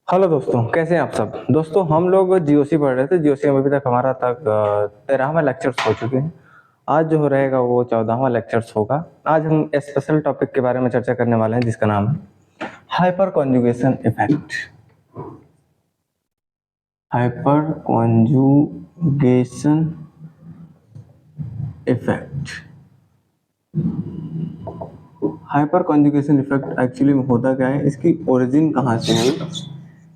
Hello दोस्तों, कैसे हैं आप सब। दोस्तों, हम लोग जीओसी पढ़ रहे थे। जीओसी में अभी तक हमारा तक 13वां लेक्चर्स हो चुके हैं। आज जो रहेगा वो 14वां लेक्चर्स होगा। आज हम स्पेशल टॉपिक के बारे में चर्चा करने वाले हैं जिसका नाम है hyper conjugation effect. Hyper conjugation effect. Hyper conjugation effect actually में होता क्या है, इसकी ओरिजिन कहाँ से हुई,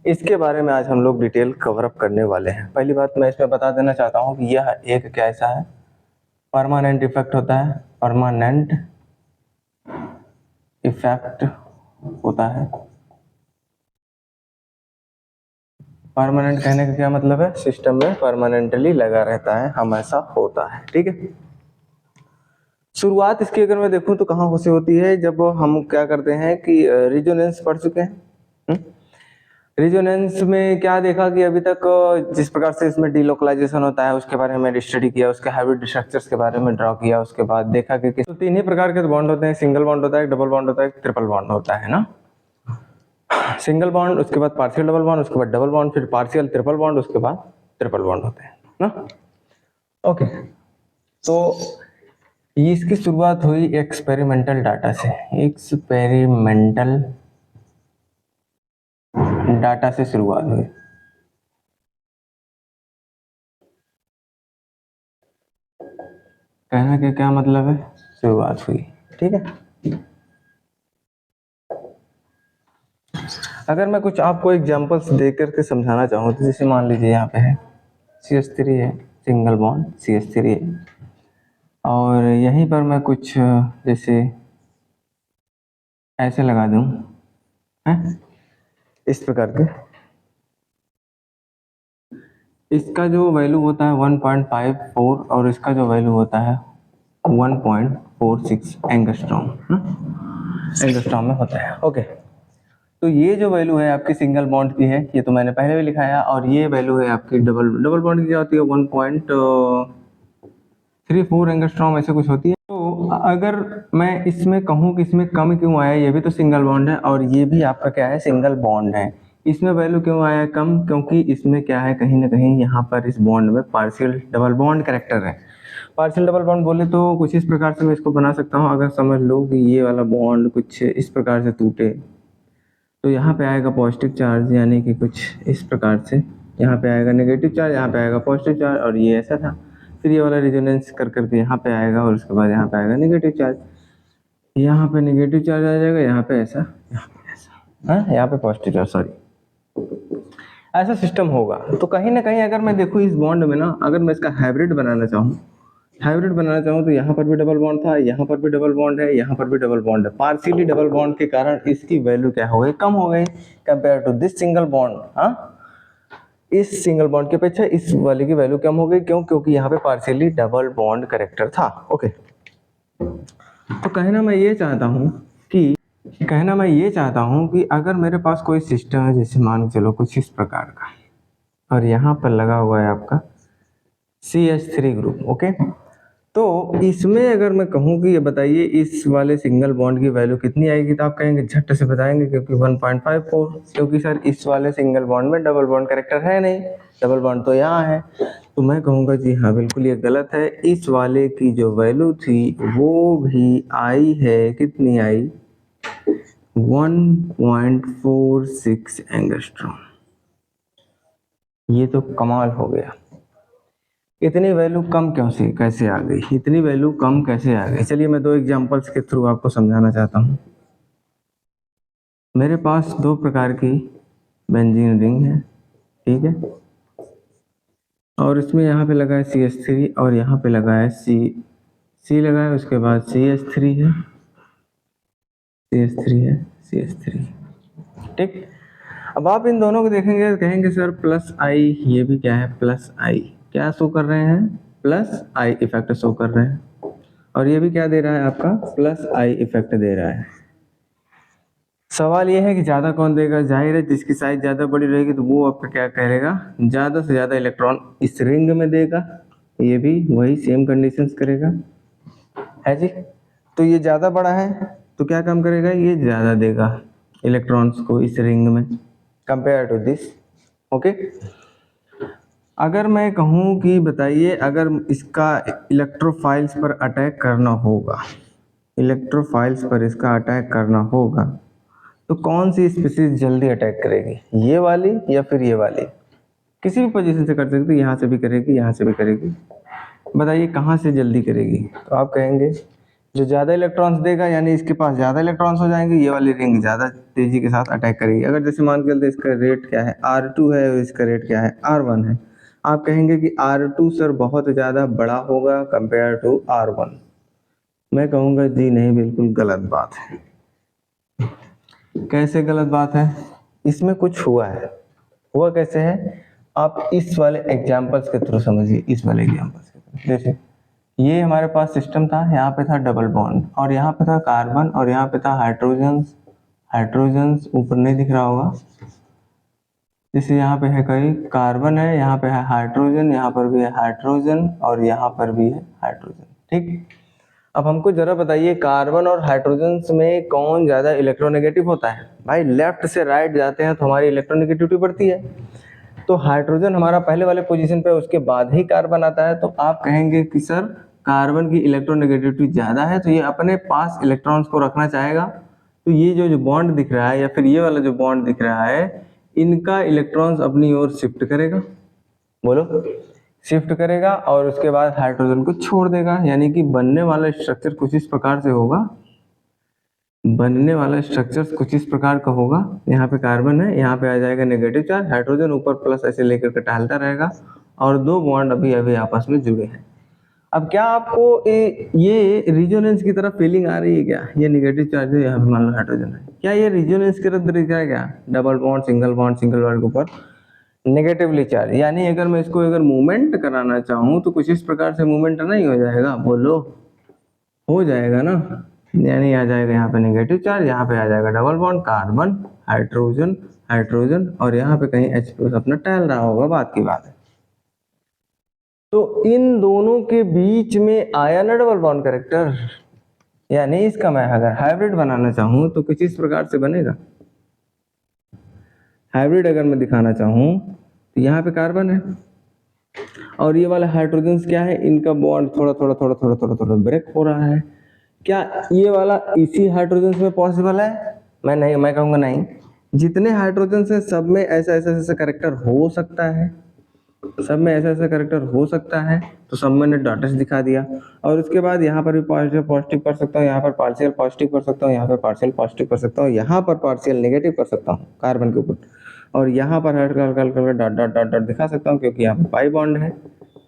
इसके बारे में आज हम लोग डिटेल कवर अप करने वाले हैं। पहली बात मैं इसमें बता देना चाहता हूँ कि यह एक क्या ऐसा है, परमानेंट इफेक्ट होता है। परमानेंट इफेक्ट होता है। परमानेंट कहने का क्या मतलब है, सिस्टम में परमानेंटली लगा रहता है, हमेशा होता है। ठीक है। शुरुआत इसकी अगर मैं देखूं तो कहाँ से होती है, जब हम क्या करते हैं कि रिजोनेंस पढ़ चुके हैं। रिजोनेंस में क्या देखा कि अभी तक जिस प्रकार से इसमें डीलोकलाइजेशन होता है उसके बारे में स्टडी किया, उसके हाइब्रिड स्ट्रक्चर्स के बारे में ड्रॉ किया। उसके बाद देखा कि तो तीन ही प्रकार के बॉन्ड होते हैं, सिंगल बॉन्ड होता है, डबल बॉन्ड होता है, ट्रिपल बॉन्ड होता है ना। सिंगल बॉन्ड, उसके बाद पार्शियल डबल बॉन्ड, उसके बाद डबल बॉन्ड, फिर पार्शियल ट्रिपल बॉन्ड, उसके बाद ट्रिपल बॉन्ड होते हैं ना। ओके, तो इसकी शुरुआत हुई एक्सपेरिमेंटल डाटा से। एक्सपेरिमेंटल डाटा से शुरुआत हुई। कहने का क्या मतलब है, शुरुआत हुई। ठीक है। अगर मैं कुछ आपको एग्जांपल्स देकर के समझाना चाहूँ तो जैसे मान लीजिए यहाँ पे है CH3 है, सिंगल बॉन्ड CH3 है, और यहीं पर मैं कुछ जैसे ऐसे लगा दूं है इस प्रकार के। इसका जो वैल्यू होता है 1.54 और इसका जो वैल्यू होता है 1.46 एंगस्ट्रॉम एंगस्ट्रॉम में होता है। ओके, तो ये जो वैल्यू है आपकी सिंगल बॉन्ड की है, ये तो मैंने पहले भी लिखाया, और ये वैल्यू है आपकी डबल बॉन्ड की क्या होती है 1.34 एंगस्ट्रॉम ऐसे कुछ होती है। तो अगर मैं इसमें कहूँ कि इसमें कम क्यों आया, ये भी तो सिंगल बॉन्ड है और ये भी आपका क्या है, सिंगल बॉन्ड है। इसमें वैल्यू क्यों आया कम, क्योंकि इसमें क्या है, कहीं ना कहीं यहाँ पर इस बॉन्ड में पार्शियल डबल बॉन्ड कैरेक्टर है। पार्शियल डबल बॉन्ड बोले तो कुछ इस प्रकार से मैं इसको बना सकता हूँ। अगर समझ लो कि ये वाला बॉन्ड कुछ इस प्रकार से टूटे तो यहाँ पे आएगा पॉजिटिव चार्ज, यानी कि कुछ इस प्रकार से यहाँ पे आएगा नेगेटिव चार्ज, यहाँ पे आएगा पॉजिटिव चार्ज, और ये ऐसा था। फिर ये वाला रेजोनेंस कर करके यहाँ पे आएगा और उसके बाद यहाँ पे आएगा नेगेटिव चार्ज, यहाँ पे नेगेटिव चार्ज आ जाएगा, यहाँ पे ऐसा, यहाँ पे ऐसा, हाँ यहाँ पे पॉजिटिव चार्ज, सॉरी, ऐसा सिस्टम होगा। तो कहीं ना कहीं अगर मैं देखूँ इस बॉन्ड में ना, अगर मैं इसका हाइब्रिड बनाना चाहूँ तो यहाँ पर भी डबल बॉन्ड था, यहाँ पर भी डबल बॉन्ड है, यहाँ पर भी डबल बॉन्ड है। पार्शियली डबल बॉन्ड के कारण इसकी वैल्यू क्या हो गई, कम हो गई compare to this single bond. हाँ, इस सिंगल बॉन्ड की अपेक्षा इस वाले की वैल्यू कम हो गई। क्यों? क्योंकि यहाँ पे पार्शियली डबल बॉन्ड कैरेक्टर था। ओके, तो कहना मैं ये चाहता हूँ कि अगर मेरे पास कोई सिस्टम है, जैसे मान के चलो कुछ इस प्रकार का, और यहाँ पर लगा हुआ है आपका CH3 ग्रुप। ओके, तो इसमें अगर मैं कहूँ कि ये बताइए इस वाले सिंगल बॉन्ड की वैल्यू कितनी आएगी, तो आप कहेंगे झट से बताएंगे क्योंकि 1.54, क्योंकि सर इस वाले सिंगल बॉन्ड में डबल बॉन्ड कैरेक्टर है नहीं, डबल बॉन्ड तो यहाँ है। तो मैं कहूँगा जी हाँ, बिल्कुल ये गलत है। इस वाले की जो वैल्यू थी वो भी आई है, कितनी आई, 1.46 एंगस्ट्रॉम। ये तो कमाल हो गया। इतनी वैल्यू कम कैसे आ गई, इतनी वैल्यू कम कैसे आ गई। चलिए मैं दो एग्जांपल्स के थ्रू आपको समझाना चाहता हूँ। मेरे पास दो प्रकार की बेंजीन रिंग है, ठीक है, और इसमें यहाँ पे लगा है CH3 और यहाँ पे लगा है C लगा है, उसके बाद CH3 है, CH3, ठीक। अब आप इन दोनों को देखेंगे तो कहेंगे सर प्लस आई, ये भी क्या है, प्लस आई, क्या शो कर रहे हैं, प्लस आई इफेक्ट शो कर रहे हैं, और ये भी क्या दे रहा है आपका, प्लस आई इफेक्ट दे रहा है। सवाल ये है कि ज्यादा कौन देगा। जाहिर है जिसकी साइज ज्यादा बड़ी रहेगी तो वो आपका क्या करेगा, ज्यादा से ज्यादा इलेक्ट्रॉन इस रिंग में देगा। ये भी वही सेम कंडीशंस करेगा, है जी। तो ये ज्यादा बड़ा है तो क्या काम करेगा, ये ज्यादा देगा इलेक्ट्रॉन्स को इस रिंग में। Compare to this. ओके, अगर मैं कहूँ कि बताइए अगर इसका इलेक्ट्रोफाइल्स पर अटैक करना होगा, इलेक्ट्रोफाइल्स पर इसका अटैक करना होगा तो कौन सी स्पीसीज जल्दी अटैक करेगी, ये वाली या फिर ये वाली? किसी भी पोजीशन से कर सकती है, यहाँ से भी करेगी, यहाँ से भी करेगी। बताइए कहाँ से जल्दी करेगी? तो आप कहेंगे जो ज़्यादा इलेक्ट्रॉन्स देगा, यानी इसके पास ज़्यादा इलेक्ट्रॉन्स हो जाएंगे, ये वाली रिंग ज़्यादा तेज़ी के साथ अटैक करेगी। अगर जैसे मान के चलते इसका रेट क्या है R2 है और इसका रेट क्या है R1 है, आप कहेंगे कि R2 सर बहुत ज़्यादा बड़ा होगा कंपेयर टू R1। मैं कहूँगा जी नहीं, बिल्कुल गलत बात है। कैसे गलत बात है? इसमें कुछ हुआ है। हुआ कैसे है, आप इस वाले एग्जाम्पल्स के थ्रू समझिए, इस वाले एग्जाम्पल्स के थ्रू। जैसे ये हमारे पास सिस्टम था, यहाँ पे था डबल बॉन्ड और यहाँ पे था कार्बन और यहाँ पे था हाइड्रोजन्स। हाइड्रोजन्स ऊपर नहीं दिख रहा होगा, जैसे यहाँ पे है कहीं कार्बन है, यहाँ पे है हाइड्रोजन, यहाँ पर भी है हाइड्रोजन और यहाँ पर भी है हाइड्रोजन। ठीक, अब हमको जरा बताइए कार्बन और हाइड्रोजन में कौन ज्यादा इलेक्ट्रोनेगेटिव होता है? भाई लेफ्ट से राइट जाते हैं तो हमारी इलेक्ट्रोनेगेटिविटी बढ़ती है, तो हाइड्रोजन हमारा पहले वाले पोजीशन पे, उसके बाद ही कार्बन आता है। तो आप कहेंगे कि सर कार्बन की इलेक्ट्रोनेगेटिविटी ज्यादा है तो ये अपने पास इलेक्ट्रॉन्स को रखना चाहेगा, तो ये जो बॉन्ड दिख रहा है या फिर ये वाला जो बॉन्ड दिख रहा है, इनका इलेक्ट्रॉन्स अपनी ओर शिफ्ट करेगा। बोलो, शिफ्ट करेगा और उसके बाद हाइड्रोजन को छोड़ देगा। यानी कि बनने वाला स्ट्रक्चर कुछ इस प्रकार से होगा, बनने वाला स्ट्रक्चर कुछ इस प्रकार का होगा। यहाँ पे कार्बन है, यहाँ पे आ जाएगा नेगेटिव चार्ज, हाइड्रोजन ऊपर प्लस ऐसे लेकर के टहलता रहेगा और दो बॉन्ड अभी अभी आपस में जुड़े हैं। अब क्या आपको ये रिजोनेंस की तरफ फीलिंग आ रही है क्या? ये नेगेटिव चार्ज है, यहाँ पे मान लो हाइड्रोजन है, क्या ये रिजोनेंस की तरफ दिख रहा है क्या? डबल बॉन्ड सिंगल बॉन्ड के ऊपर नेगेटिवली चार्ज, यानी अगर मैं इसको अगर मूवमेंट कराना चाहूँ तो कुछ इस प्रकार से मूवमेंट नहीं हो जाएगा? बोलो, हो जाएगा ना। यानी आ जाएगा यहाँ पे नेगेटिव चार्ज, यहाँ पे आ जाएगा double bond carbon hydrogen hydrogen और यहाँ पे कहीं H+ अपना टहल रहा होगा, बात की बात है। तो इन दोनों के बीच में आया ना डबल बॉन्ड कैरेक्टर, यानी इसका मैं अगर हाइब्रिड बनाना चाहूँ तो कुछ इस प्रकार से बनेगा। हाइब्रिड अगर मैं दिखाना चाहूँ तो यहाँ पे कार्बन है और ये वाले हाइड्रोजन क्या है, इनका बॉन्ड थोड़ा थोड़ा थोड़ा थोड़ा थोड़ा थोड़ा ब्रेक हो रहा है। क्या ये वाला इसी हाइड्रोजन में पॉसिबल है? मैं नहीं, मैं कहूँगा नहीं। जितने हाइड्रोजन है सब में ऐसा ऐसा ऐसा कैरेक्टर हो सकता है, सब में ऐसा ऐसा कैरेक्टर हो सकता है, तो सब मैंने डॉट्स दिखा दिया। और उसके बाद यहाँ पर भी पार्शियल पॉजिटिव कर सकता हूँ, यहाँ पर पार्शियल पॉजिटिव कर सकता हूँ, यहाँ पर पार्शियल पॉजिटिव कर सकता हूँ, यहाँ पर पार्शियल नेगेटिव कर सकता हूँ कार्बन के ऊपर, और यहाँ पर हल्का हल्का हल्का डॉट डॉट डॉट डॉट दिखा सकता हूँ क्योंकि यहाँ पर पाई बॉन्ड है,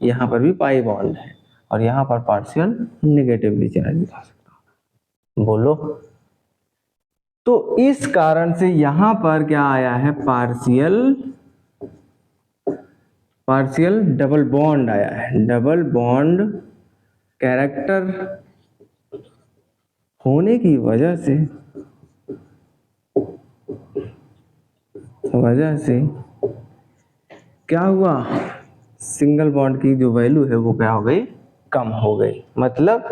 यहाँ पर भी पाई बॉन्ड है और यहाँ पर पार्शियल नेगेटिवली चार्ज दिखा सकता हूँ। बोलो, तो इस कारण से यहाँ पर क्या आया है, पार्शियल डबल बॉन्ड आया है। डबल बॉन्ड कैरेक्टर होने की वजह से क्या हुआ, सिंगल बॉन्ड की जो वैल्यू है वो क्या हो गई, कम हो गई। मतलब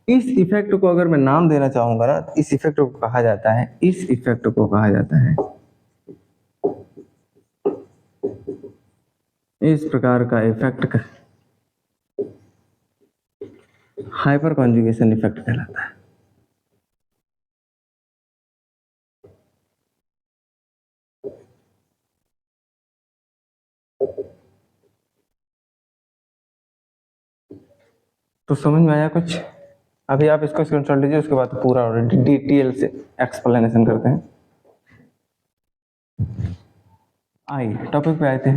इस इफेक्ट को अगर मैं नाम देना चाहूंगा ना, इस इफेक्ट को कहा जाता है, इस इफेक्ट को कहा जाता है, इस प्रकार का इफेक्ट हाइपर कॉन्जुगेशन इफेक्ट कहलाता है। तो समझ में आया कुछ? अभी आप इसको स्क्रीनशॉट लीजिए, उसके बाद पूरा डिटेल से एक्सप्लेनेशन करते हैं। आई टॉपिक पे आए थे,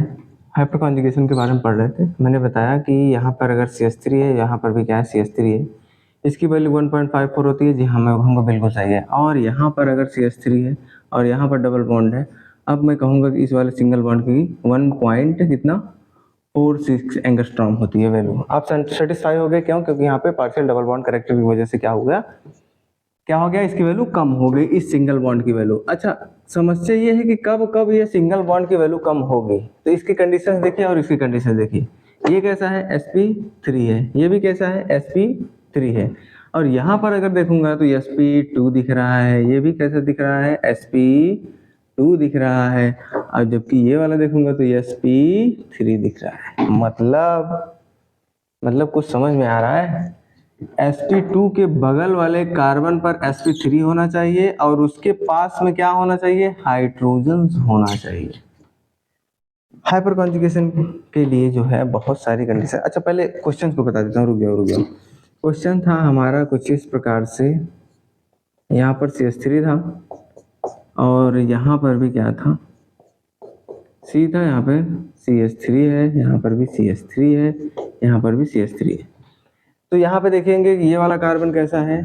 हाइपर कॉन्जुगेशन के बारे में पढ़ रहे थे। मैंने बताया कि यहाँ पर अगर CH3 है, यहाँ पर भी क्या है CH3 है, इसकी वैल्यू 1.54 होती है। जी हाँ, मैं कहूँगा बिल्कुल सही है। और यहाँ पर अगर CH3 है और यहाँ पर डबल बॉन्ड है, अब मैं कहूँगा कि इस वाले सिंगल बॉन्ड की 1.46 एंगस्ट्रॉम होती है वैल्यू। आप सेटिस्फाई हो गए? क्यों? क्योंकि यहाँ पे पार्शियल डबल बॉन्ड कैरेक्टर की वजह से क्या हो गया, इसकी वैल्यू कम हो गई, इस सिंगल बॉन्ड की वैल्यू। अच्छा, समस्या ये है कि कब ये सिंगल बॉन्ड की वैल्यू कम होगी, तो इसकी कंडीशंस देखिए और इसकी कंडीशन देखिए। ये कैसा है, sp3 है, ये भी कैसा है, sp3 है। और यहाँ पर अगर देखूंगा तो sp2 दिख रहा है, ये भी कैसा दिख रहा है, sp2 2 दिख रहा है, और जबकि ये वाला देखूंगा तो sp3 दिख रहा है। मतलब कुछ समझ में आ रहा है? sp2 के बगल वाले कार्बन पर sp3 होना चाहिए और उसके पास में क्या होना चाहिए? हाइड्रोजन होना चाहिए। हाइपर कॉन्जुगेशन के लिए जो है बहुत सारी कंडीशन। अच्छा पहले क्वेश्चन को बता देता हूँ, रुक जाओ। क्वेश्चन था हमारा कुछ इस प्रकार से, यहाँ पर CH3 था और यहाँ पर भी क्या था? C था, यहाँ पे CH3 है, यहाँ पर भी CH3 है, यहाँ पर भी CH3 है। तो यहाँ पे देखेंगे कि ये वाला कार्बन कैसा है?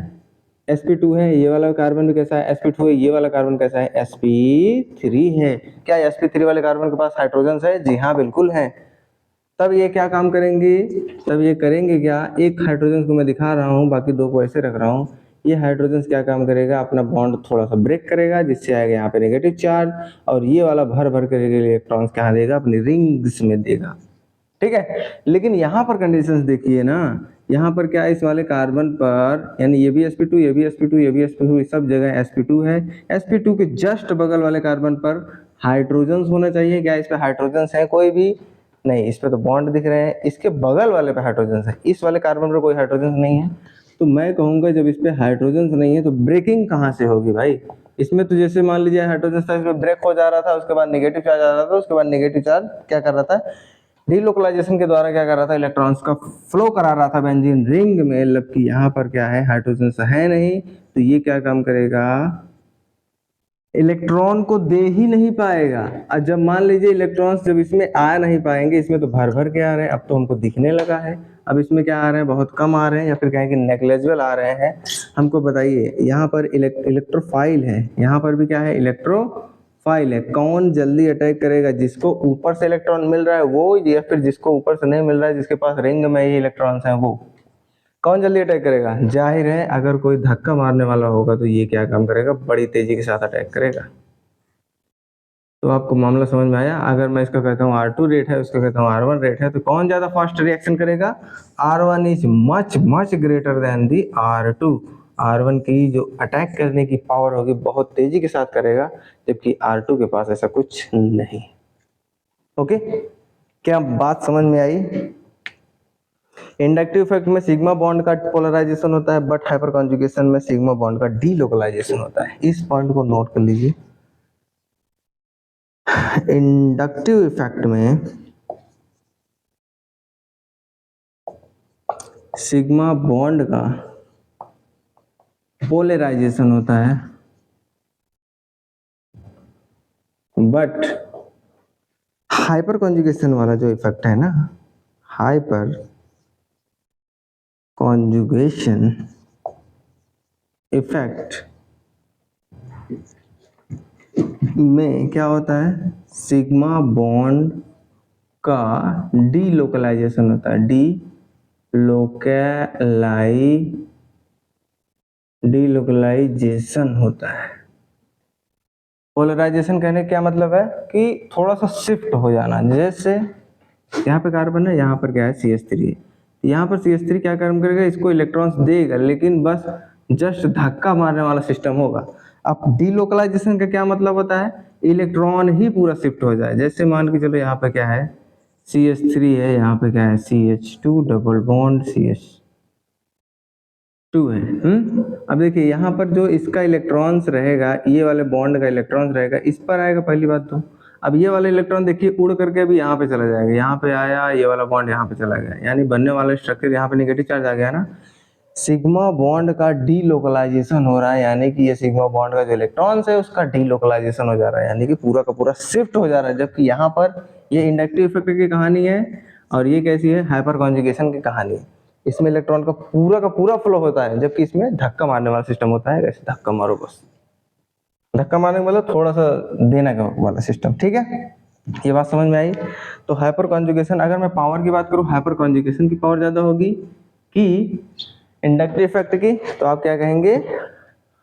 sp2 है, ये वाला कार्बन भी कैसा है? sp2 है, ये वाला कार्बन कैसा है? sp3 है। क्या sp3 वाले कार्बन के पास हाइड्रोजन है? जी हाँ, बिल्कुल है। तब ये क्या काम करेंगे? तब ये करेंगे क्या? एक हाइड्रोजन को मैं दिखा रहा हूँ, बाकी 2 को ऐसे रख रहा हूँ। ये हाइड्रोजन क्या काम करेगा? अपना बॉन्ड थोड़ा सा ब्रेक करेगा, जिससे आएगा यहाँ पे नेगेटिव चार्ज, और ये वाला भर भर कर इलेक्ट्रॉन्स कहाँ देगा? अपनी रिंग्स में देगा। ठीक है, लेकिन यहाँ पर कंडीशंस देखिए ना, यहाँ पर क्या है? इस वाले कार्बन पर, यानी ये भी sp2, ये भी sp2, ये भी sp2, सब जगह sp2 है। sp2 के जस्ट बगल वाले कार्बन पर हाइड्रोजन होना चाहिए। क्या इस पे हाइड्रोजन है? कोई भी नहीं, इस पे तो बॉन्ड दिख रहे हैं। इसके बगल वाले पे हाइड्रोजन है, इस वाले कार्बन पर कोई हाइड्रोजन नहीं है। तो मैं कहूंगा जब इस पे हाइड्रोजन नहीं है तो ब्रेकिंग कहाँ से होगी भाई? इसमें तो जैसे मान लीजिए हाइड्रोजन था, इसमें ब्रेक हो जा रहा था, उसके बाद नेगेटिव चार्ज आ रहा था, उसके बाद नेगेटिव चार्ज क्या कर रहा था? डीलोकलाइजेशन के द्वारा क्या कर रहा था? इलेक्ट्रॉन्स का फ्लो करा रहा था बेंजीन रिंग में। जबकि यहाँ पर क्या है? हाइड्रोजन है नहीं, तो ये क्या काम करेगा? इलेक्ट्रॉन को दे ही नहीं पाएगा। और जब मान लीजिए इलेक्ट्रॉन्स जब इसमें आ नहीं पाएंगे, इसमें तो भर भर के आ रहे हैं, अब तो हमको दिखने लगा है। अब इसमें क्या आ रहे हैं? बहुत कम आ रहे हैं, या फिर कहें कि नेग्लिजिबल आ रहे हैं। हमको बताइए, यहाँ पर इलेक्ट्रोफाइल है, यहाँ पर भी क्या है? इलेक्ट्रोफाइल है। कौन जल्दी अटैक करेगा? जिसको ऊपर से इलेक्ट्रॉन मिल रहा है वो, या फिर जिसको ऊपर से नहीं मिल रहा है, जिसके पास रिंग में ही इलेक्ट्रॉन्स हैं वो? कौन जल्दी अटैक करेगा? जाहिर है अगर कोई धक्का मारने वाला होगा तो ये क्या काम करेगा? बड़ी तेजी के साथ अटैक करेगा। तो आपको मामला समझ में आया? अगर मैं इसका कहता हूँ R2 रेट है, उसका कहता हूँ R1 रेट है, तो कौन ज्यादा फास्ट रिएक्शन करेगा? R1 is much much greater than the R2। R1 की जो अटैक करने की पावर होगी बहुत तेजी के साथ करेगा, जबकि R2 के पास ऐसा कुछ नहीं। ओके, क्या बात समझ में आई? इंडक्टिव इफेक्ट में सिग्मा बॉन्ड का पोलराइजेशन होता है, बट हाइपर कॉन्जुगेशन में सिग्मा बॉन्ड का डीलोकलाइजेशन होता है। इस पॉइंट को नोट कर लीजिए। इंडक्टिव इफेक्ट में सिग्मा बॉन्ड का पोलराइजेशन होता है, बट हाइपर कॉन्जुगेशन वाला जो इफेक्ट है ना, हाइपर कॉन्जुगेशन इफेक्ट में क्या होता है? सिग्मा बॉन्ड का डीलोकलाइजेशन होता है। डीलोकलाइजेशन होता है। पोलराइजेशन कहने का क्या मतलब है? कि थोड़ा सा शिफ्ट हो जाना। जैसे यहाँ पे कार्बन है, यहाँ पर क्या है? CH3 है। यहाँ पर CH3 क्या काम करेगा? इसको इलेक्ट्रॉन्स देगा, लेकिन बस जस्ट धक्का मारने वाला सिस्टम होगा। अब डीलोकलाइजेशन का क्या मतलब होता है? इलेक्ट्रॉन ही पूरा शिफ्ट हो जाए। जैसे मान के चलो यहाँ पे क्या है? CH3 है, यहाँ पे क्या है? CH2 डबल बॉन्ड CH2 है। अब देखिए यहाँ पर जो इसका इलेक्ट्रॉन्स रहेगा, ये वाले बॉन्ड का इलेक्ट्रॉन्स रहेगा, इस पर आएगा पहली बात तो। अब ये वाला इलेक्ट्रॉन देखिए उड़ करके भी यहाँ पे चला जाएगा, यहाँ पे आया, ये वाला बॉन्ड यहाँ पे चला गया, यानी बनने वाला स्ट्रक्चर यहाँ पे नेगेटिव चार्ज आ गया ना। सिग्मा बॉन्ड का डीलोकलाइजेशन हो रहा है, यानी कि ये सिग्मा बॉन्ड का जो इलेक्ट्रॉन्स है उसका डीलोकलाइजेशन हो जा रहा है, यानी कि पूरा का पूरा शिफ्ट हो जा रहा है। जबकि यहाँ पर ये इंडक्टिव इफेक्ट की कहानी है, और ये कैसी है? हाइपर कॉन्जुगेशन की कहानी है। इसमें इलेक्ट्रॉन का पूरा फ्लो होता है, जबकि इसमें धक्का मारने वाला सिस्टम होता है। ऐसे धक्का मारो बस, धक्का मारने का मतलब थोड़ा सा देने का वाला सिस्टम। ठीक है, ये बात समझ में आई? तो हाइपर कॉन्जुगेशन, अगर मैं पावर की बात करूं, हाइपर कॉन्जुगेशन की पावर ज्यादा होगी कि इंडक्टिव इफेक्ट की, तो आप क्या कहेंगे?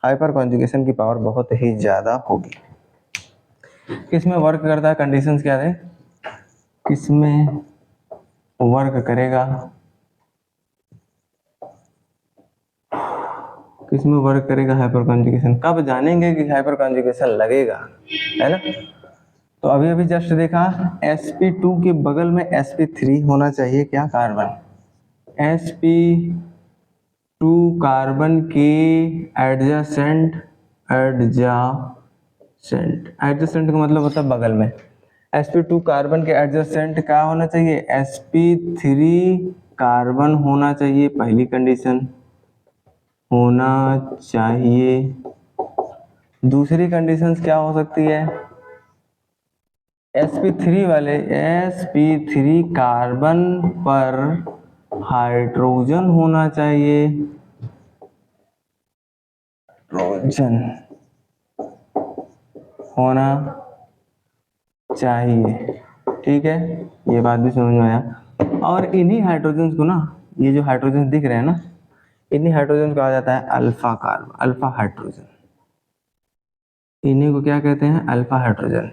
हाइपर कॉन्जुगेशन की पावर बहुत ही ज्यादा होगी। किसमें वर्क करता है? कंडीशंस क्या है? किसमें वर्क करेगा? किसमें वर्क करेगा हाइपर कॉन्जुगेशन, कब जानेंगे कि हाइपर कॉन्जुगेशन लगेगा, है ना। तो अभी अभी जस्ट देखा sp2 के बगल में sp3 होना चाहिए क्या, कार्बन। sp2 कार्बन के एडजेसेंट, एडजेसेंट का मतलब होता है बगल में। sp2 कार्बन के एडजेसेंट क्या होना चाहिए, sp3 कार्बन होना चाहिए, पहली कंडीशन होना चाहिए। दूसरी कंडीशंस क्या हो सकती है, sp3 कार्बन पर हाइड्रोजन होना चाहिए, हाइड्रोजन होना चाहिए, ठीक है, ये बात भी समझ में आया। और इन्हीं हाइड्रोजन को ना, ये जो हाइड्रोजन दिख रहे हैं ना, इन्हीं हाइड्रोजन को कहा जाता है अल्फा कार्बन, अल्फा हाइड्रोजन। इन्हीं को क्या कहते हैं, अल्फा हाइड्रोजन।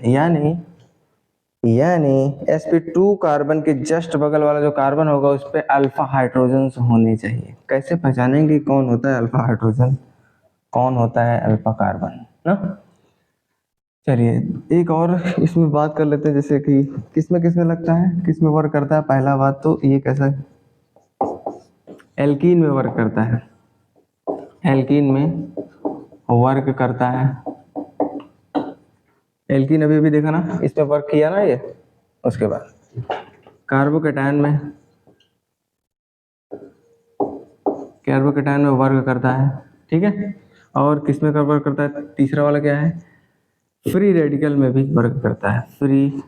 यानी sp2 कार्बन के जस्ट बगल वाला जो कार्बन होगा उस पे अल्फा हाइड्रोजन होने चाहिए। कैसे पहचानेंगे कौन होता है अल्फा हाइड्रोजन, कौन होता है अल्फा कार्बन ना। चलिए एक और इसमें बात कर लेते हैं, जैसे कि किसमें लगता है, किसमें वर्क करता है। पहला बात तो ये कैसा, एल्कीन में वर्क करता है, एल्कीन में वर्क करता है। एल्कीन अभी देखा ना, इसमें वर्क किया ना ये। उसके बाद कार्बोकेटायन में, कार्बोकेटायन में वर्क करता है, ठीक है। और किसमें का वर्क करता है, तीसरा वाला क्या है, फ्री रेडिकल में भी वर्क करता है, फ्री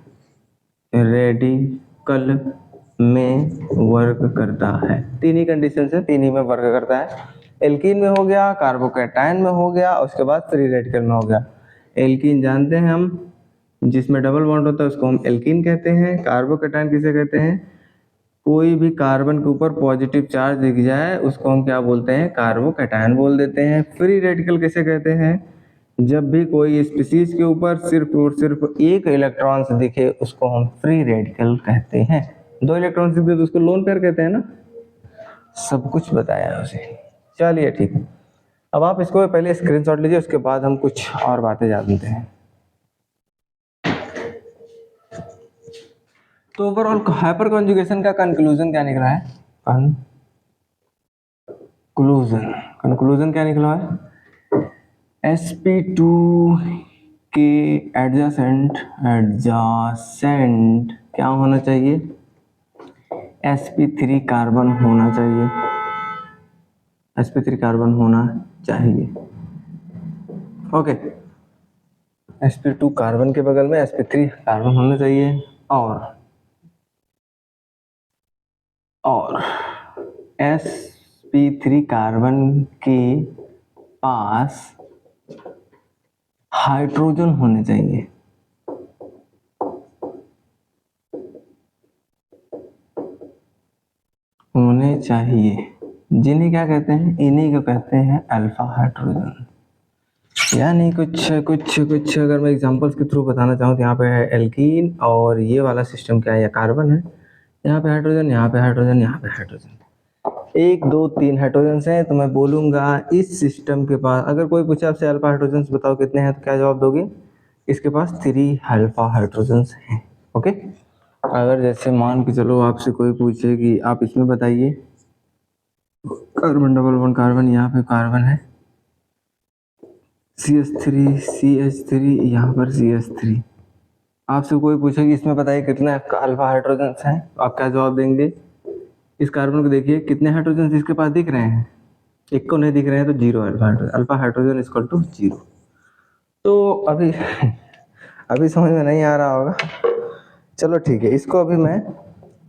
रेडिकल में वर्क करता है। तीन ही कंडीशन है, तीन ही में वर्क करता है। एल्कीन में हो गया, कार्बोकेटायन में हो गया, उसके बाद फ्री रेडिकल में हो गया। एल्कीन जानते हैं हम, जिसमें डबल बॉन्ड होता है उसको हम एल्कीन कहते हैं। कार्बोकेटायन किसे कहते हैं, कोई भी कार्बन के ऊपर पॉजिटिव चार्ज दिख जाए उसको हम क्या बोलते हैं, कार्बोकेटायन बोल देते हैं। फ्री रेडिकल किसे कहते हैं, जब भी कोई स्पीशीज के ऊपर सिर्फ और सिर्फ एक इलेक्ट्रॉन्स दिखे उसको हम फ्री रेडिकल कहते हैं। दो इलेक्ट्रॉन्स दिखे तो उसको लोन पेयर कहते हैं ना। सब कुछ बताया उसे। चलिए ठीक है, अब आप इसको पहले स्क्रीनशॉट लीजिए, उसके बाद हम कुछ और बातें जानते हैं। तो ओवरऑल हाइपर कॉन्जुगेशन का कंक्लूजन क्या निकला है, कंक्लूजन क्या निकला है, sp2 के एडजेसेंट क्या होना चाहिए, sp3 कार्बन होना चाहिए, sp3 कार्बन होना चाहिए, ओके। sp2 कार्बन के बगल में sp3 कार्बन होना चाहिए, और sp3 कार्बन के पास हाइड्रोजन होने चाहिए, होने चाहिए, जिन्हें क्या कहते हैं, इन्हीं को कहते हैं अल्फा हाइड्रोजन। यानी कुछ अगर मैं एग्जांपल्स के थ्रू बताना चाहूँ तो यहाँ पे है एल्कीन, और ये वाला सिस्टम क्या है, ये कार्बन है, यहाँ पे हाइड्रोजन, यहाँ पे हाइड्रोजन, यहाँ पे हाइड्रोजन, 1 2 3 हाइड्रोजन हैं। तो मैं बोलूँगा इस सिस्टम के पास, अगर कोई पूछे आपसे अल्फा हाइड्रोजन बताओ कितने हैं, तो क्या जवाब दोगे, इसके पास 3 अल्फा हाइड्रोजन हैं, ओके। अगर जैसे मान के चलो आपसे कोई पूछे कि आप इसमें बताइए, कार्बन डबल बॉन्ड कार्बन, यहाँ पे कार्बन है, CH3 यहाँ पर CH3, आपसे कोई पूछे कि इसमें बताइए कितने अल्फा हाइड्रोजन हैं, आप क्या जवाब देंगे। इस कार्बन को देखिए कितने हाइड्रोजन इसके पास दिख रहे हैं, एक को नहीं दिख रहे हैं, तो 0 अल्फा हाइड्रोजन इक्वल टू 0। तो अभी अभी समझ में नहीं आ रहा होगा, चलो ठीक है, इसको अभी मैं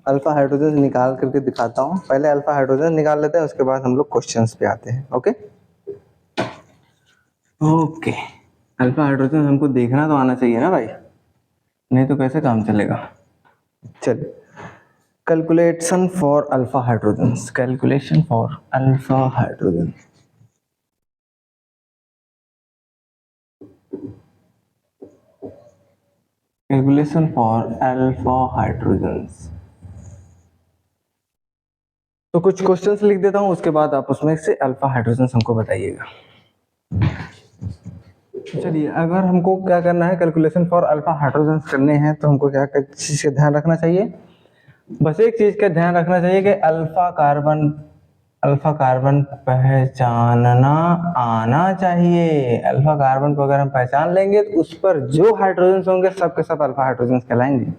अल्फा हाइड्रोजन निकाल करके दिखाता हूँ। पहले अल्फा हाइड्रोजन निकाल लेते हैं, उसके बाद हम लोग क्वेश्चंस पे आते हैं, ओके। अल्फा हाइड्रोजन हमको देखना तो आना चाहिए ना भाई, नहीं तो कैसे काम चलेगा। चलिए, calculation for alpha hydrogen, calculation for alpha hydrogen. Calculation for alpha hydrogens. तो कुछ क्वेश्चंस लिख देता हूँ, उसके बाद आप उसमें से अल्फा हाइड्रोजन हमको बताइएगा। चलिए, अगर हमको क्या करना है, कैलकुलेशन फॉर अल्फा हाइड्रोजन करने हैं, तो हमको क्या चीज का ध्यान रखना चाहिए? बस एक चीज का ध्यान रखना चाहिए कि अल्फा कार्बन पहचानना आना चाहिए। अल्फा कार्बन को अगर हम पहचान लेंगे तो उस पर जो हाइड्रोजन होंगे सब के सब अल्फा हाइड्रोजन कहलाएंगे।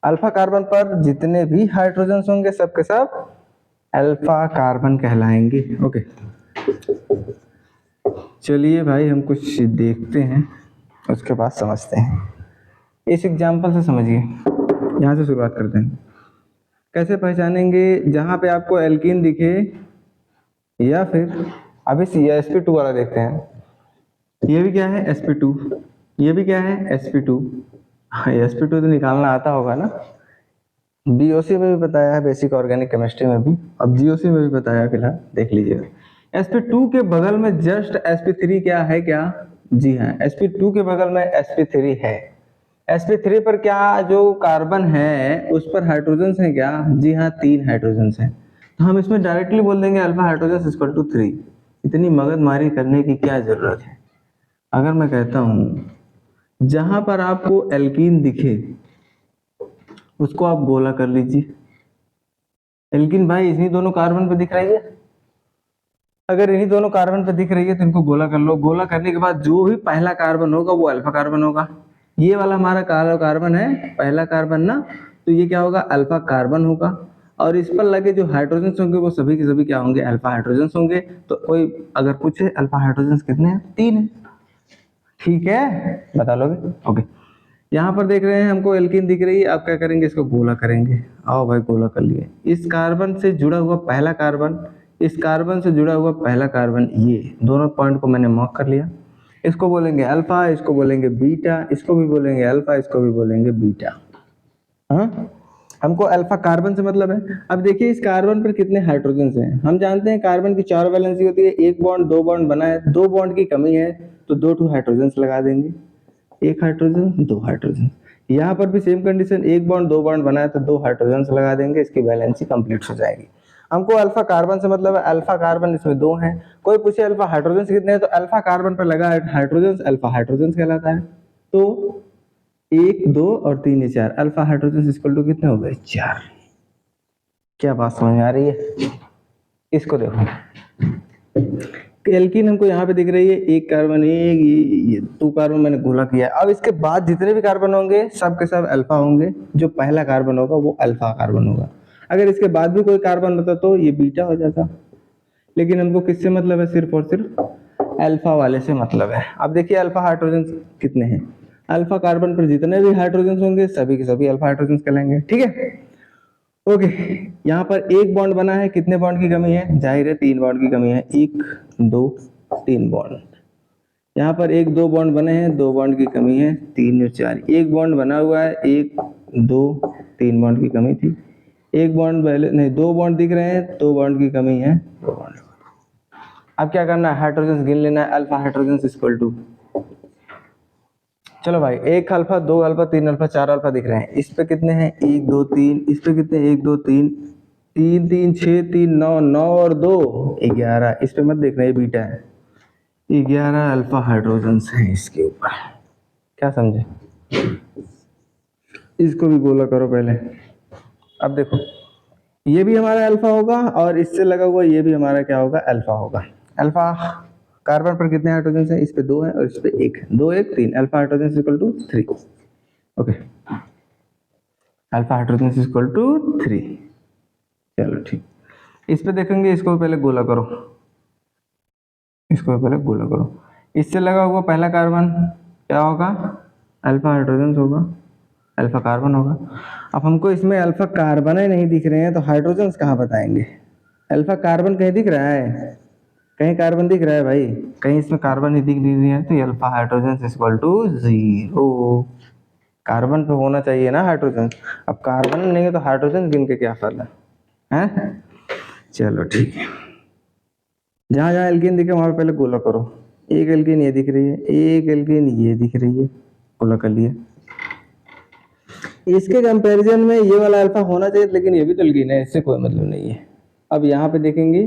अल्फा कार्बन पर जितने भी हाइड्रोजन होंगे सब के सब अल्फा कार्बन कहलाएंगे। ओके, चलिए भाई हम कुछ देखते हैं, उसके बाद समझते हैं। इस एग्जाम्पल से समझिए, यहाँ से शुरुआत करते हैं। कैसे पहचानेंगे? जहाँ पे आपको एल्कीन दिखे, या फिर अभी sp2 वाला देखते हैं। ये भी क्या है? sp2। ये भी क्या है? sp2। sp2 तो निकालना आता होगा ना, BOC में भी बताया है, बेसिक ऑर्गेनिक केमिस्ट्री में भी, अब GOC में भी बताया है, फिलहाल देख लीजिएगा। sp2 के बगल में जस्ट sp3 क्या है? क्या? जी हाँ, sp2 के बगल में sp3 है। sp3 पर क्या जो कार्बन है उस पर हाइड्रोजन है क्या? जी हाँ, 3 हाइड्रोजन है। तो हम इसमें डायरेक्टली बोल देंगे अल्फा हाइड्रोजन इक्वल टू 3। इतनी मगजमारी करने की क्या जरूरत है? अगर मैं कहता हूं जहां पर आपको एल्कीन दिखे उसको आप गोला कर लीजिए। एल्कीन भाई इन्हीं दोनों कार्बन पे दिख रही है, अगर इन्हीं दोनों कार्बन पे दिख रही है तो इनको गोला कर लो। गोला करने के बाद जो भी पहला कार्बन होगा वो अल्फा कार्बन होगा। ये वाला हमारा कार्बन है, पहला कार्बन ना, तो ये क्या होगा? अल्फा कार्बन होगा। और इस पर लगे जो हाइड्रोजन होंगे वो सभी के सभी क्या होंगे? अल्फा हाइड्रोजन होंगे। तो कोई अगर पूछे अल्फा हाइड्रोजन कितने हैं? 3 है। ठीक है, बता लोगे? ओके, यहाँ पर देख रहे हैं हमको एल्कीन दिख रही है। आप क्या करेंगे? इसको गोला करेंगे। आओ भाई, गोला कर लिए। इस कार्बन से जुड़ा हुआ पहला कार्बन, इस कार्बन से जुड़ा हुआ पहला कार्बन, ये दोनों पॉइंट को मैंने मार्क कर लिया। इसको बोलेंगे अल्फा, इसको बोलेंगे बीटा, इसको भी बोलेंगे अल्फा, इसको भी बोलेंगे बीटा। हाँ, हमको अल्फा कार्बन से मतलब है। अब देखिए इस कार्बन पर कितने हाइड्रोजन हैं? हम जानते हैं कार्बन की 4 वैलेंसी होती है। एक बॉन्ड, 2 बॉन्ड बना है, 2 बॉन्ड की कमी है तो 2 हाइड्रोजन लगा देंगे। 1 हाइड्रोजन, 2 हाइड्रोजन। यहाँ पर भी सेम कंडीशन, 1 बॉन्ड, 2 बॉन्ड बना है तो 2 हाइड्रोजन लगा देंगे, इसकी वैलेंसी कंप्लीट हो जाएगी। हमको अल्फा कार्बन से मतलब है अल्फा कार्बन, इसमें 2 हैं। कोई पूछे अल्फा हाइड्रोजन कितने हैं, तो अल्फा कार्बन पर लगा हाइड्रोजन अल्फा हाइड्रोजन कहलाता है। तो 1, 2 और 3 ये 4, अल्फा हाइड्रोजन इक्वल टू कितने हो गए? 4। क्या बात समझ में आ रही है? इसको देखो, एल्कीन हमको यहाँ पे दिख रही है, 1 कार्बन, ये 2 कार्बन मैंने गोला किया। अब इसके बाद जितने भी कार्बन होंगे सब के सब अल्फा होंगे। जो पहला कार्बन होगा वो अल्फा कार्बन होगा। अगर इसके बाद भी कोई कार्बन होता तो ये बीटा हो जाता। लेकिन हमको किससे मतलब है? सिर्फ और सिर्फ अल्फा वाले से मतलब है। अब देखिए अल्फा हाइड्रोजन कितने हैं? अल्फा कार्बन पर जितने भी हाइड्रोजन होंगे सभी के सभी अल्फा हाइड्रोजन कहलाएंगे। ठीक है, ओके। यहाँ पर 1 बॉन्ड बना है, कितने बॉन्ड की कमी है? जाहिर है 3 बॉन्ड की कमी है। 1, 2, 3 बॉन्ड। यहाँ पर 1, 2 बॉन्ड बने हैं, 2 बॉन्ड की कमी है, 3 और 4। 1 बॉन्ड बना हुआ है, 1, 2, 3 बॉन्ड की कमी थी। 1 बॉन्ड पहले नहीं, 2 बॉन्ड दिख रहे हैं, 2 बॉन्ड की कमी है, 2 बॉन्ड। अब क्या करना है? हाइड्रोजन गिन लेना है। अल्फा हाइड्रोजन इक्वल टू, चलो भाई, 1 अल्फा, 2 अल्फा, 3 अल्फा, 4 अल्फा दिख रहे हैं। इस पे कितने हैं? 1, 2, 3। इस पे कितने? 1, 2, 3, 3, 3, 6, 3, 9, 9 और 2 11। इस पे मत देखना, ये बीटा है। 11 अल्फा हाइड्रोजन है इसके ऊपर। क्या समझे? इसको भी गोला करो पहले। अब देखो, ये भी हमारा अल्फा होगा और इससे लगा हुआ ये भी हमारा क्या होगा? अल्फा होगा। अल्फा कार्बन पर कितने हाइड्रोजन है? इस पे 2 है और इस पे 1 है। 2, 1, 3। Alpha hydrogen equal to 3। Okay, alpha hydrogen equal to 3। चलो ठीक, इस पे देखेंगे। इसको पहले गोला करो, इसको पहले गोला करो। इससे लगा हुआ पहला कार्बन क्या होगा? अल्फा हाइड्रोजन होगा, अल्फा कार्बन होगा। अब हमको इसमें अल्फा कार्बन ही नहीं दिख रहे हैं तो हाइड्रोजन कहाँ बताएंगे? अल्फा कार्बन कहीं दिख रहा है? कहीं कार्बन दिख रहा है भाई? कहीं इसमें कार्बन ही दिख नहीं है, तो alpha hydrogen equal to 0। Carbon पे होना चाहिए ना हाइड्रोजन। अब कार्बन नहीं है तो हाइड्रोजन गिन के क्या फायदा है? चलो ठीक है, जहां जहां एल्कीन दिखे वहां पे पहले गोला करो। 1 एल्कीन ये दिख रही है, 1 एल्कीन ये दिख रही है, गोला कर लिया। इसके कंपैरिजन में ये वाला अल्फा होना चाहिए, लेकिन ये भी तो एल्कीन है, इससे कोई मतलब नहीं है। अब यहाँ पे देखेंगे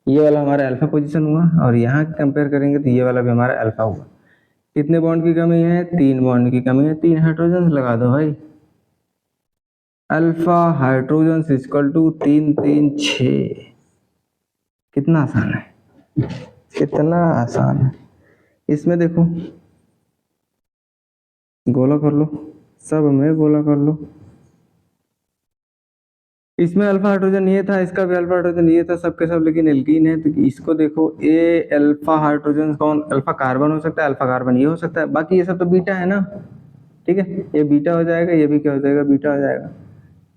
ये वाला हमारा अल्फा पोजीशन हुआ और यहाँ कंपेयर करेंगे तो ये वाला भी हमारा अल्फा हुआ। कितने बॉन्ड की कमी है? 3 बॉन्ड की कमी है, 3 हाइड्रोजन लगा दो भाई। Alpha hydrogen equal to 3 3 6। कितना आसान है, कितना आसान है। इसमें देखो गोला कर लो, सब में गोला कर लो। इसमें अल्फा हाइड्रोजन ये था, इसका भी अल्फा हाइड्रोजन ये था, सबके सब लेकिन एल्कीन है। तो इसको देखो, ए अल्फा हाइड्रोजन कौन? अल्फा कार्बन हो सकता है, अल्फा कार्बन ये हो सकता है, बाकी ये सब तो बीटा है ना। ठीक है, ये बीटा हो जाएगा, ये भी क्या हो जाएगा? बीटा हो जाएगा।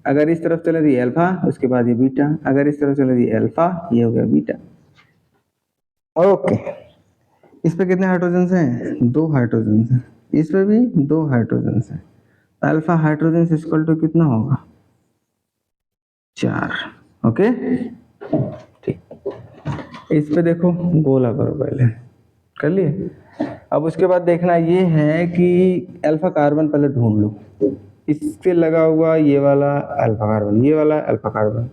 अगर इस तरफ चले तो ये अल्फा, उसके बाद ये बीटा, अगर इस तरफ चले तो ये अल्फा, ये हो गया बीटा। ओके, इस पे कितने हाइड्रोजन हैं? 2 हाइड्रोजन हैं। इस पे भी 2 हाइड्रोजन हैं। अल्फा हाइड्रोजन इक्वल टू कितना होगा? 4। ओके ठीक, इस पे देखो गोला करो, पहले कर लिए। अब उसके बाद देखना ये है कि अल्फा कार्बन पहले ढूंढ लो। इससे लगा हुआ ये वाला अल्फा कार्बन, ये वाला अल्फा कार्बन,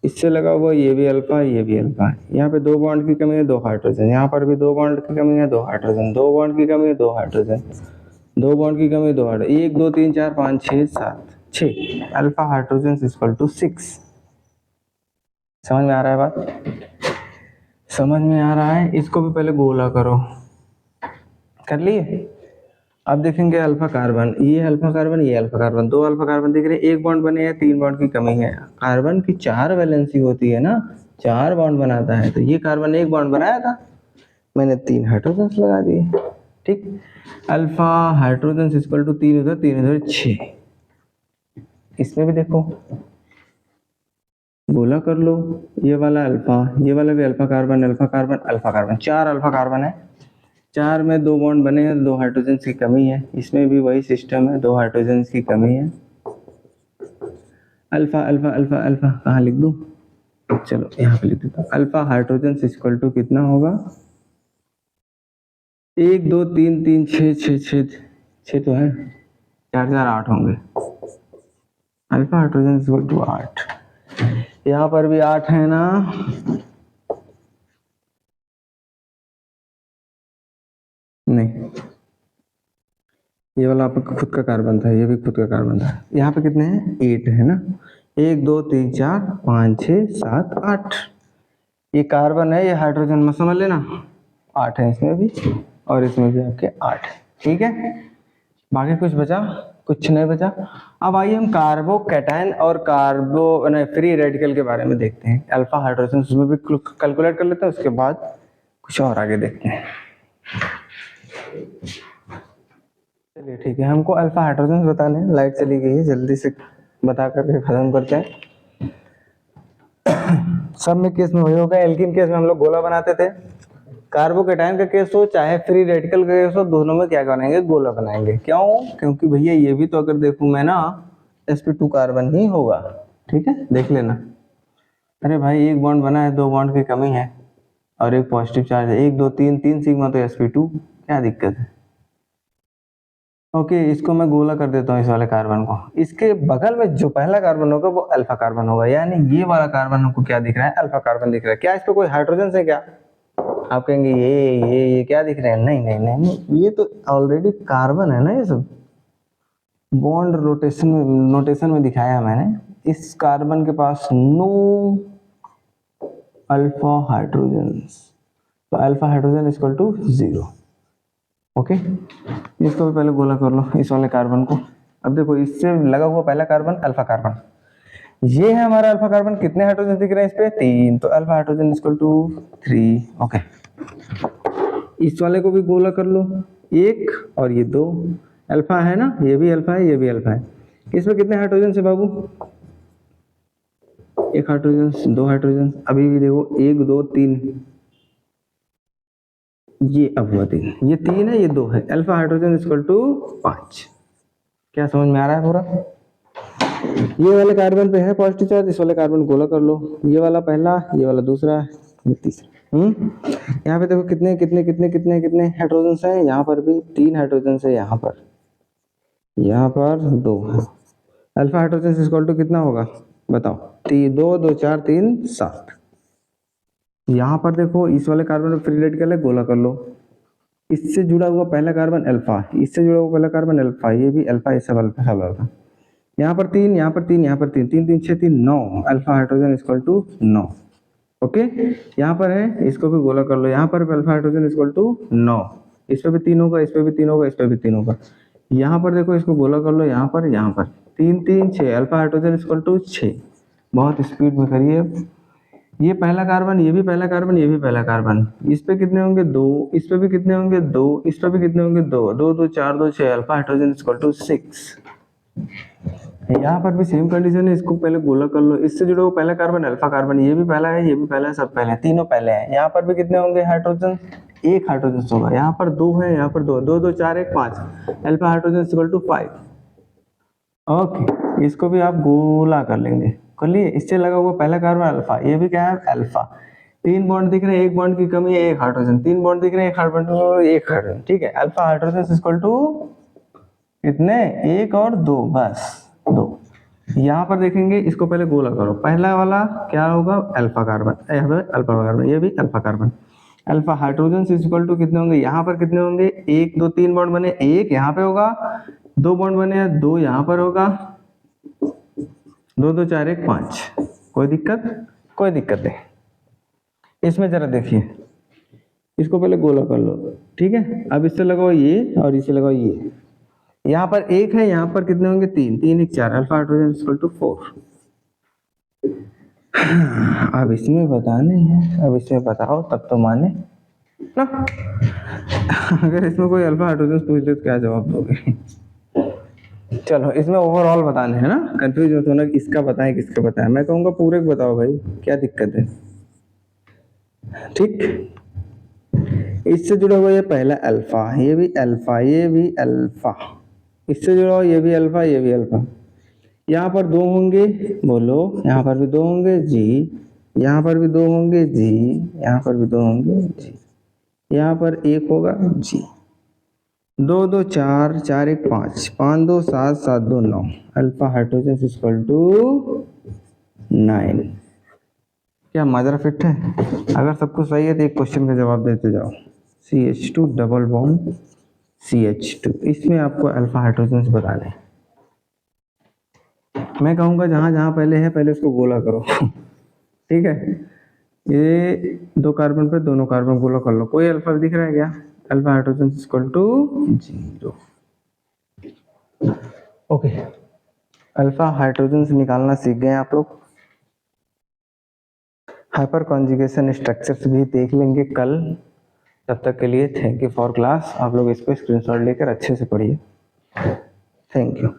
इससे लगा हुआ ये भी अल्फा, ये भी अल्फा। यहाँ पे 2 बॉन्ड की कमी है, 2 हाइड्रोजन। यहाँ पर भी 2 बॉन्ड की कमी है, 2 हाइड्रोजन। 2 बॉन्ड की कमी है, 2 हाइड्रोजन। 2 बॉन्ड की कमी, 2 hydrogen. 1 2 3 4 5 6 7 6 alpha hydrogen equal to 6। समझ में आ रहा है बात? समझ में आ रहा है। इसको भी पहले गोला करो, कर लिए। अब देखेंगे अल्फा कार्बन, ये अल्फा कार्बन, ये अल्फा कार्बन, 2 अल्फा कार्बन दिख रहे हैं। 1 बॉन्ड बने हैं, 3 बॉन्ड की कमी है। कार्बन की 4 वैलेंसी होती है ना, 4 बॉन्ड बनाता है। तो ये कार्बन 1 बॉन्ड बनाया था, मैंने 3 हाइड्रोजन लगा दिए। ठीक, अल्फा हाइड्रोजन इक्वल टू 3 उधर 3 उधर 6। इसमें भी देखो गोला कर लो, ये वाला अल्फा, ये वाला भी alpha carbon, alpha carbon, alpha carbon, 4 alpha carbon है। 4 में 2 बॉन्ड बने हैं, 2 हाइड्रोजन की कमी है। इसमें भी वही सिस्टम है, 2 हाइड्रोजन की कमी है। अल्फा अल्फा अल्फा अल्फा कहाँ लिख दूं? चलो यहाँ पे लिख देता हूँ। अल्फा हाइड्रोजन इक्वल टू कितना होगा? 1 2 3 3 6 6 6 6 तो है, 4 4 8 होंगे। Alpha hydrogen equal to 8। यहाँ पर भी 8 है ना? नहीं, ये वाला आपका खुद का कार्बन था, ये भी खुद का कार्बन था। यहाँ पे कितने हैं? 8 है ना। 1 2 3 4 5 6 7 8। ये कार्बन है, ये हाइड्रोजन में समझ लेना। 8 है इसमें भी और इसमें भी आपके 8। ठीक है, बाकी कुछ बचा? कुछ नहीं बचा। अब आइए हम कार्बो कैटायन और कार्बो फ्री रेडिकल के बारे में देखते हैं। अल्फा हाइड्रोजन उसमें भी कैलकुलेट कर लेते हैं, उसके बाद कुछ और आगे देखते हैं। चलिए ठीक है, हमको अल्फा हाइड्रोजन बताने हैं। लाइट चली गई है, जल्दी से बता करके खत्म करते हैं। सब में केस में वही होगा। एल्कीन केस में हम लोग गोला बनाते थे, कार्बोकेटाइन का केस हो चाहे फ्री रेडिकल का केस हो, दोनों में क्या बनाएंगे? गोला बनाएंगे। क्यों? क्योंकि भैया ये भी तो अगर देखूं मैं ना, sp2 कार्बन ही होगा। ठीक है, देख लेना। अरे भाई 1 बॉन्ड बना है, 2 बॉन्ड की कमी है और एक पॉजिटिव चार्ज है। 1 2 3 3 सिग्मा तो sp2, क्या दिक्कत है? ओके, इसको मैं गोला कर देता हूँ इस वाले कार्बन को। इसके बगल में जो पहला कार्बन होगा वो अल्फा कार्बन होगा, यानी ये वाला कार्बन हमको क्या दिख रहा है? अल्फा कार्बन दिख रहा है। क्या इस पे कोई हाइड्रोजन है क्या? आप कहेंगे ये क्या दिख रहे हैं? नहीं नहीं नहीं नहीं, ये तो ऑलरेडी कार्बन है ना। ये सब बॉन्ड रोटेशन में, नोटेशन में दिखाया मैंने। इस कार्बन के पास नो अल्फा हाइड्रोजन, तो alpha hydrogen equal to 0। Okay, इसको भी पहले गोला कर लो, इस वाले कार्बन को। अब देखो, इससे लगा हुआ पहला कार्बन अल्फा कार्बन, ये है हमारा अल्फा कार्बन। कितने हाइड्रोजन दिख रहे हैं इस पे? 3, तो alpha hydrogen equal to 3। Okay, इस वाले को भी गोला कर लो, 1 और ये 2 अल्फा है ना, ये भी अल्फा है, ये भी अल्फा है। इसमें कितने हाइड्रोजन से बाबू? 1 हाइड्रोजन, 2 हाइड्रोजन। अभी भी देखो 1 2 3, ये अब हुआ 3, ये 3 है, ये 2 है। Alpha hydrogen equal to 5। क्या समझ में आ रहा है पूरा? ये वाले कार्बन पे है पॉजिटिव चार्ज, इस वाले कार्बन गोला कर लो। ये वाला पहला, ये वाला दूसरा, ये तीसरा। यहाँ पे देखो कितने कितने कितने कितने कितने हाइड्रोजन है। यहाँ पर भी 3 हाइड्रोजन है, यहाँ पर 2 है। अल्फा हाइड्रोजन इक्वल टू कितना होगा? बताओ, 2 2 4 3 7। यहाँ पर देखो इस वाले कार्बन में फ्री रेडिकल है, गोला कर लो। इससे जुड़ा हुआ पहला कार्बन अल्फा, इससे जुड़ा हुआ पहला कार्बन अल्फा, ये भी अल्फा, ये सब अल्फा, सब अल्फा। यहाँ पर 3, यहाँ पर 3, यहाँ पर 3, 3 3 6 3 9, alpha hydrogen equal to 9। Okay, यहाँ पर है, इसको भी गोला कर लो। यहाँ पर अल्फा हाइड्रोजन इक्वल टू 9, इस पे भी 3 होगा, इस पे भी 3 होगा, इस पे भी 3 होगा। यहाँ पर देखो, इसको गोला कर लो। यहाँ पर 3 3 6, अल्फा हाइड्रोजन इक्वल टू 6। बहुत स्पीड में करिए। ये पहला कार्बन, ये भी पहला कार्बन, ये भी पहला कार्बन। इस पे कितने होंगे? 2, इस पे भी कितने होंगे? 2, इस पे भी कितने होंगे? 2 2 2 4 2 6, अल्फा हाइड्रोजन इक्वल टू 6। यहाँ पर भी सेम कंडीशन है, इसको पहले गोला कर लो। इससे जुड़ा हुआ पहला कार्बन अल्फा कार्बन, ये भी पहला है, ये भी पहला है, सब पहले हैं, तीनों पहले हैं। यहाँ पर भी कितने होंगे हाइड्रोजन? एक हाइड्रोजन होगा। यहाँ पर 2 है, यहाँ पर 2 2 2 4 1 5, alpha hydrogen equal to 5। Okay, इसको भी आप गोला कर लेंगे। कर लिए? इससे लगा हुआ पहला कार्बन अल्फा, ये भी क्या है? अल्फा। 3 बॉन्ड दिख रहे हैं, एक बॉन्ड की कमी है, एक हाइड्रोजन। 3 बॉन्ड दिख रहे हैं, एक हाइड्रोजन, एक हाइड्रोजन। ठीक है, अल्फा हाइड्रोजन इक्वल टू कितने? 1 और 2, बस 2। यहाँ पर देखेंगे, इसको पहले गोला करो। पहला वाला क्या होगा? अल्फा कार्बन, अल्फा कार्बन, ये भी alpha carbon. Alpha hydrogen equal to कितने होंगे? यहाँ पर कितने होंगे? 1 2 3 बॉन्ड बने, 1 यहाँ पे होगा, 2 बॉन्ड बने, 2 यहाँ पर होगा, 2 2 4 1 5। कोई दिक्कत? कोई दिक्कत है। इसमें जरा देखिए, इसको पहले गोला कर लो। ठीक है, अब इससे लगाओ ये और इससे लगाओ ये। यहाँ पर 1 है, यहाँ पर कितने होंगे? 3 3 1 4, अल्फा हाइड्रोजन इक्वल टू 4। अब इसमें बताने हैं, अब इसमें बताओ तब तो माने ना। अगर इसमें कोई अल्फा हाइड्रोजन पूछ ले तो क्या जवाब दोगे? चलो, इसमें ओवरऑल बताने हैं ना, कंफ्यूज मत होना इसका बताएं किसका बताएं। मैं कहूँगा पूरे को बताओ भाई, क्या दिक्कत है? ठीक, इससे जुड़ा हुआ ये पहला अल्फा, ये भी अल्फा, ये भी अल्फा। इससे जुड़ा हुआ ये भी अल्फा, ये भी अल्फा। यहाँ पर 2 होंगे, बोलो। यहाँ पर भी 2 होंगे जी, यहाँ पर भी 2 होंगे जी, यहाँ पर भी 2 होंगे जी, यहाँ पर 1 होगा जी। 2 2 4 4 1 5, 5 2 7 7 2 9, अल्फा हाइड्रोजन इक्वल टू 9। क्या माजरा फिट है? अगर सब कुछ सही है तो एक क्वेश्चन का जवाब देते जाओ। CH2 डबल बॉन्ड CH2, इसमें आपको अल्फा हाइड्रोजन बताने। मैं कहूँगा जहाँ जहाँ पहले है पहले उसको गोला करो। ठीक है, ये 2 कार्बन पे दोनों कार्बन गोला कर लो। कोई अल्फा दिख रहा है क्या? Alpha hydrogen equal to 0। Okay, alpha hydrogen निकालना सीख गए आप लोग। हाइपर कॉन्जुगेशन स्ट्रक्चर्स भी देख लेंगे कल। तब तक के लिए थैंक यू फॉर क्लास। आप लोग इसको स्क्रीनशॉट लेकर अच्छे से पढ़िए। Thank you.